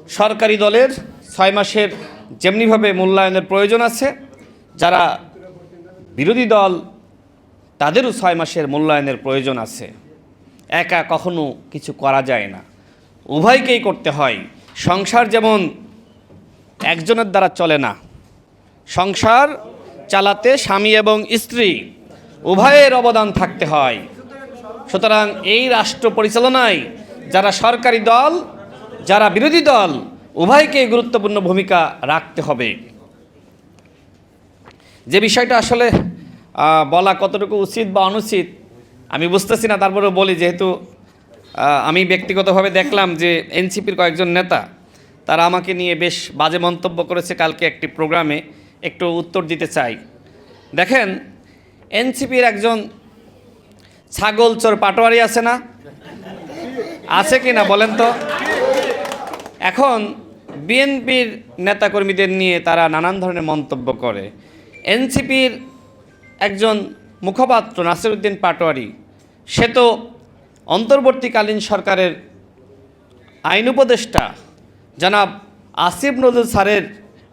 সরকারি দলের 6 মাসের যেমনিভাবে মূল্যায়নের প্রয়োজন আছে, যারা বিরোধী দল তাদেরও 6 মাসের মূল্যায়নের প্রয়োজন আছে। একা কখনো কিছু করা যায় না, উভয়কেই করতে হয়। সংসার যেমন একজনের দ্বারা চলে না, সংসার চালাতে স্বামী এবং স্ত্রী উভয়ের অবদান থাকতে হয়। সুতরাং এই রাষ্ট্র পরিচালনায় যারা সরকারি দল, যারা বিরোধী দল, উভয়কে গুরুত্বপূর্ণ ভূমিকা রাখতে হবে। যে বিষয়টা আসলে বলা কতটুকু উচিত বা অনুচিত আমি বুঝতেছি না, তারপরেও বলি, যেহেতু আমি ব্যক্তিগতভাবে দেখলাম যে এনসিপির কয়েকজন নেতা তারা আমাকে নিয়ে বেশ বাজে মন্তব্য করেছে কালকে একটি প্রোগ্রামে, একটু উত্তর দিতে চাই। দেখেন, এনসিপির একজন ছাগল চোর পাটোয়ারি আছে না, আছে কি না বলেন তো? এখন বিএনপির নেতাকর্মীদের নিয়ে তারা নানান ধরনের মন্তব্য করে। এনসিপির একজন মুখপাত্র নাসিরউদ্দিন পাটোয়ারি, সে তো অন্তর্বর্তীকালীন সরকারের আইন উপদেষ্টা জনাব আসিফ নজরুল স্যারের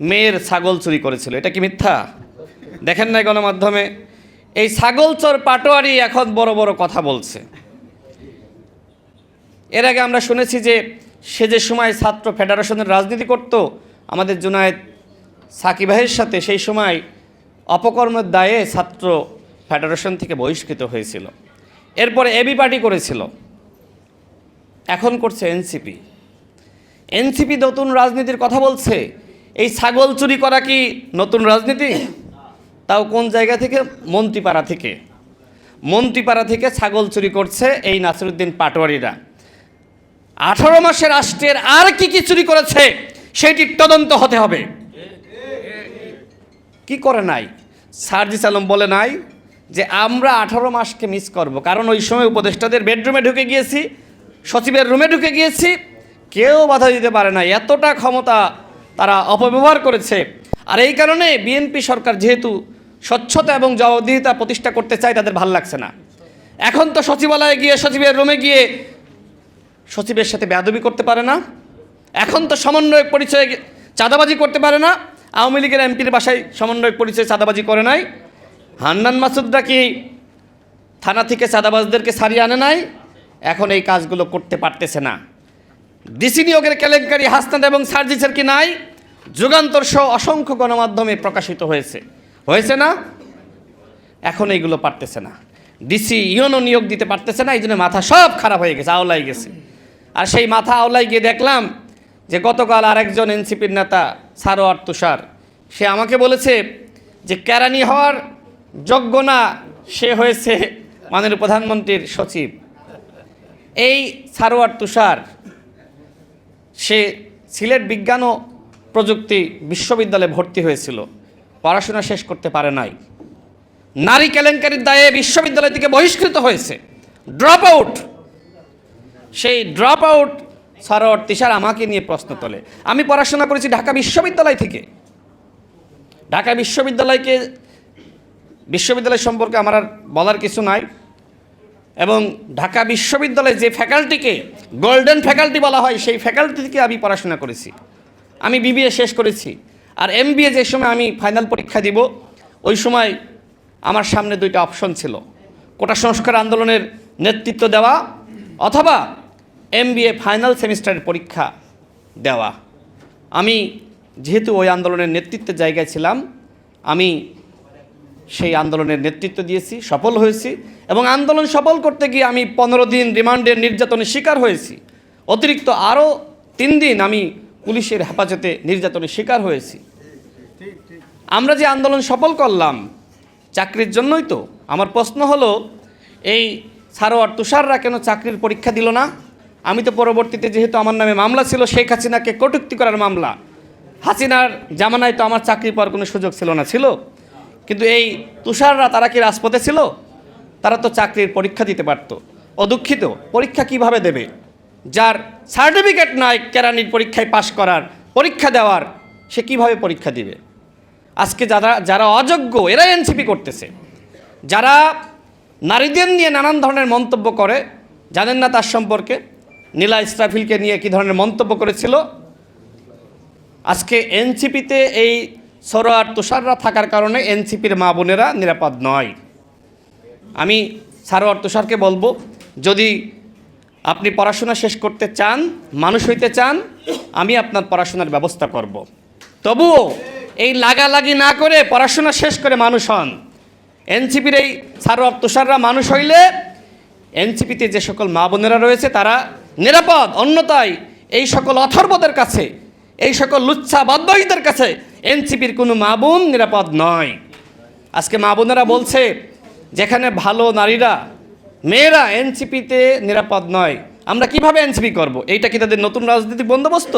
মেয়ের ছাগল চুরি করেছিল। এটা কি মিথ্যা? দেখেন নাই গণমাধ্যমে? এই ছাগল চোর পাটোয়ারি এখন বড় বড় কথা বলছে। এর আগে আমরা শুনেছি যে সে যে সময় ছাত্র ফেডারেশনের রাজনীতি করত আমাদের জুনায়েদ সাকিব ভাইয়ের সাথে, সেই সময় অপকর্মের দায়ে ছাত্র ফেডারেশন থেকে বহিষ্কৃত হয়েছিল। এরপরে এবি পার্টি করেছিল, এখন করছে এনসিপি। এনসিপি নতুন রাজনীতির কথা বলছে। এই ছাগল চুরি করা কি নতুন রাজনীতি? তাও কোন জায়গা থেকে? মন্ত্রীপাড়া থেকে। মন্ত্রীপাড়া থেকে ছাগল চুরি করছে এই নাসিরউদ্দিন পাটোয়ারিরা। 18 মাসে রাষ্ট্রের আর কি কি চুরি করেছে সেটির তদন্ত হতে হবে। কি করে নাই? সার্জিস আলম বলে নাই যে আমরা 18 মাসকে মিস করব, কারণ ওই সময় উপদেষ্টাদের বেডরুমে ঢুকে গিয়েছি, সচিবের রুমে ঢুকে গিয়েছি, কেউ বাধা দিতে পারে না। এতটা ক্ষমতা তারা অপব্যবহার করেছে। আর এই কারণে বিএনপি সরকার যেহেতু স্বচ্ছতা এবং জবাবদিহিতা প্রতিষ্ঠা করতে চায়, তাদের ভাল লাগছে না। এখন তো সচিবালয়ে গিয়ে, সচিবের রুমে গিয়ে সচিবের সাথে বেয়াদবি করতে পারে না। এখন তো সমন্বয়ক পরিচয়ে চাঁদাবাজি করতে পারে না। আওয়ামী লীগের এমপির বাসায় সমন্বয়ক পরিচয়ে চাঁদাবাজি করে নাই। হান্নান মাসুদরা কি থানা থেকে চাঁদাবাজদেরকে ছাড়িয়ে আনে নাই? এখন এই কাজগুলো করতে পারতেছে না। ডিসি নিয়োগের কেলেঙ্কারি হাসনাত এবং সার্জিসের কি নাই? যুগান্তর সহ অসংখ্য গণমাধ্যমে প্রকাশিত হয়েছে না? এখন এইগুলো পারতেছে না। ডিসি ইউনো নিয়োগ দিতে পারতেছে না, এই জন্য মাথা সব খারাপ হয়ে গেছে, আওলাই গেছে। আর সেই মাথা আওলাই গিয়ে দেখলাম যে গতকাল আরেকজন এনসিপির নেতা সারোয়ার তুষার, সে আমাকে বলেছে যে কেরানি হওয়ার যোগ্য না, সে হয়েছে মাননীয় প্রধানমন্ত্রীর সচিব। এই সারোয়ার তুষার, সে সিলেট বিজ্ঞান ও প্রযুক্তি বিশ্ববিদ্যালয়ে ভর্তি হয়েছিল, পড়াশোনা শেষ করতে পারে নাই। নারী কেলেঙ্কারির দায়ে বিশ্ববিদ্যালয় থেকে বহিষ্কৃত হয়েছে, ড্রপ আউট। সেই ড্রপ আউট সারোয়ার তুষার আমাকে নিয়ে প্রশ্ন তোলে। আমি পড়াশোনা করেছি ঢাকা বিশ্ববিদ্যালয় থেকে। ঢাকা বিশ্ববিদ্যালয় সম্পর্কে আমার আর বলার কিছু নাই। এবং ঢাকা বিশ্ববিদ্যালয়ে যে ফ্যাকাল্টিকে গোল্ডেন ফ্যাকাল্টি বলা হয়, সেই ফ্যাকাল্টি থেকে আমি পড়াশোনা করেছি। আমি বিবিএ শেষ করেছি। আর এমবিএ যে সময় আমি ফাইনাল পরীক্ষা দিব, ওই সময় আমার সামনে 2টা অপশন ছিল: কোটা সংস্কার আন্দোলনের নেতৃত্ব দেওয়া অথবা এমবিএ ফাইনাল সেমিস্টারের পরীক্ষা দেওয়া। আমি যেহেতু ওই আন্দোলনের নেতৃত্বের জায়গায় ছিলাম, আমি সেই আন্দোলনের নেতৃত্ব দিয়েছি, সফল হয়েছি। এবং আন্দোলন সফল করতে গিয়ে আমি 15 দিন রিমান্ডের নির্যাতনের শিকার হয়েছি। অতিরিক্ত আরও 3 দিন আমি পুলিশের হেফাজতে নির্যাতনের শিকার হয়েছি। আমরা যে আন্দোলন সফল করলাম চাকরির জন্যই তো। আমার প্রশ্ন হলো, এই সারোয়ার তুষাররা কেন চাকরির পরীক্ষা দিল না? আমি তো পরবর্তীতে, যেহেতু আমার নামে মামলা ছিল শেখ হাসিনাকে কটূক্তি করার মামলা, হাসিনার জামানায় তো আমার চাকরি পাওয়ার কোনো সুযোগ ছিল না, ছিল। কিন্তু এই তুষাররা, তারা কি রাজপথে ছিল? তারা তো চাকরির পরীক্ষা দিতে পারত। অদুঃখিত, পরীক্ষা কিভাবে দেবে? যার সার্টিফিকেট নাই কেরানির পরীক্ষায় পাশ করার, পরীক্ষা দেওয়ার, সে কিভাবে পরীক্ষা দিবে? আজকে যারা অযোগ্য, এরা এনসিপি করতেছে। যারা নারীদের নিয়ে নানান ধরনের মন্তব্য করে, জানেন না তার সম্পর্কে? নীলা ইসরাফিলকে নিয়ে কী ধরনের মন্তব্য করেছিল? আজকে এনসিপিতে এই সরোয়ার তুষাররা থাকার কারণে এনসিপির মা বোনেরা নিরাপদ নয়। আমি সারোয়ার তুষারকে বলবো, যদি আপনি পড়াশোনা শেষ করতে চান, মানুষ হইতে চান, আমি আপনার পড়াশোনার ব্যবস্থা করব। তবুও এই লাগালাগি না করে পড়াশোনা শেষ করে মানুষ হন। এনসিপির এই সারোয়ার তুষাররা মানুষ হইলে এনসিপিতে যে সকল মা বোনেরা রয়েছে তারা নিরাপদ। অন্যথায় এই সকল অথর্বদের কাছে, এই সকল লুচ্ছা বদবহিদের কাছে এনসিপির কোনো মা বোন নিরাপদ নয়। আজকে মা বোনেরা বলছে যেখানে ভালো নারীরা, মেয়েরা এনসিপিতে নিরাপদ নয়, আমরা কিভাবে এনসিপি করব? এইটা কি তাদের নতুন রাজনৈতিক বন্দোবস্ত?